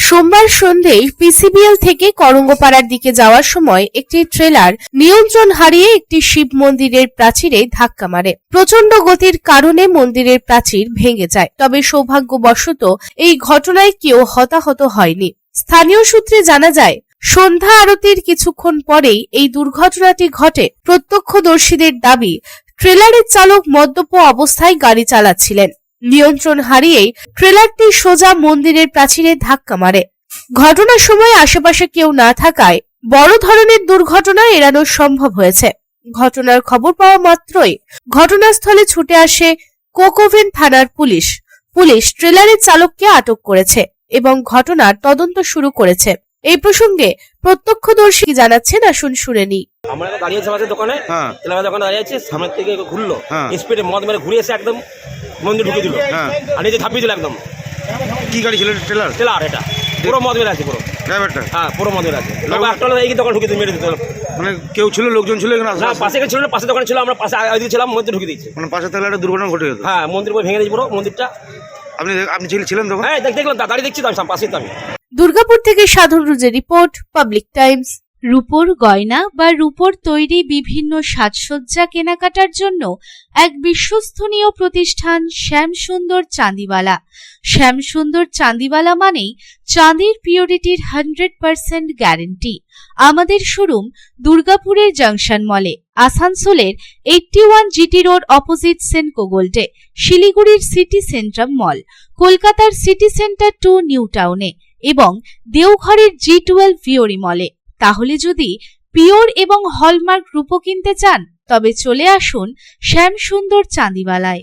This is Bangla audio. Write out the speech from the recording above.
সোমবার সন্ধ্যায় পিসিবিএল থেকে করঙ্গপাড়ার দিকে যাওয়ার সময় একটি ট্রেলার নিয়ন্ত্রণ হারিয়ে একটি শিব মন্দিরের প্রাচীরে ধাক্কা মারে। প্রচন্ড গতির কারণে মন্দিরের প্রাচীর ভেঙে যায়। তবে সৌভাগ্যবশত এই ঘটনায় কেউ হতাহত হয়নি। স্থানীয় সূত্রে জানা যায়, সন্ধ্যা আরতির কিছুক্ষণ পরেই এই দুর্ঘটনাটি ঘটে। প্রত্যক্ষদর্শীদের দাবি, ট্রেলারের চালক মদ্যপ অবস্থায় গাড়ি চালাচ্ছিলেন। নিয়ন্ত্রণ হারিয়েই ট্রেলারটি সোজা মন্দিরের প্রাচীরে ধাক্কা মারে। ঘটনার সময় আশেপাশে কেউ না থাকায় বড় ধরনের দুর্ঘটনা এড়ানো সম্ভব হয়েছে। ঘটনার খবর পাওয়া মাত্রই ঘটনাস্থলে ছুটে আসে কোকোভেন থানার পুলিশ। ট্রেলারের চালককে আটক করেছে এবং ঘটনার তদন্ত শুরু করেছে। এই প্রসঙ্গে প্রত্যক্ষদর্শী জানাচ্ছেন, আসুন শুনে নিই। আমরা দাঁড়িয়ে আছি আমাদের দোকানে, তেলার দোকানে দাঁড়িয়ে আছি, সামনের থেকে ঘুরলো, স্পিডে মদ মেরে ঘুরে এসে একদম মন্দির ঢুকে দিল, আর নিজে ঝাঁপিয়ে দিল একদম। কি গাড়ি ছিল? ট্রেলার এটা পুরো মদ মেরে আছে, পুরো ড্রাইভারটা, হ্যাঁ পুরো মদ মেরে আছে। একটা এই দোকান ঢুকে মেরে দিতে, মানে কেউ ছিল, লোকজন ছিল এখানে? না, পাশে ছিল না, পাশে দোকানে ছিল, আমরা পাশে আগে ছিলাম, মধ্যে ঢুকে দিয়েছে। মানে পাশে তাহলে একটা দুর্ঘটনা ঘটে গেছে। হ্যাঁ, মন্দির পুরো ভেঙে দিয়েছে পুরো মন্দিরটা। আপনি ছিলেন তখন? হ্যাঁ, দেখলাম, দাঁড়িয়ে দেখছি তো, আমি পাশেই তো। আমি দুর্গাপুর থেকে সাধন রুজের রিপোর্ট, পাবলিক টাইমস। রূপোর গয়না বা রূপোর তৈরি বিভিন্ন সাজসজ্জা কেনাকাটার জন্য এক বিশ্বস্তনীয় প্রতিষ্ঠান শ্যামসুন্দর চাঁদিওয়ালা। শ্যামসুন্দর চাঁদিওয়ালা মানেই চাঁদির পিওরিটির 100% গ্যারেন্টি। আমাদের শোরুম দুর্গাপুরের জংশন মলে, আসানসোলের 81 জিটি রোড অপোজিট সেনকো গোল্ডে, শিলিগুড়ির সিটি সেন্ট্রাম মল, কলকাতার সিটি সেন্টার 2 নিউ টাউনে এবং দেওঘরের G12 ভিওরি মলে। তাহলে যদি পিওর এবং হলমার্ক রূপো কিনতে চান, তবে চলে আসুন শ্যামসুন্দর চাঁদিওয়ালায়।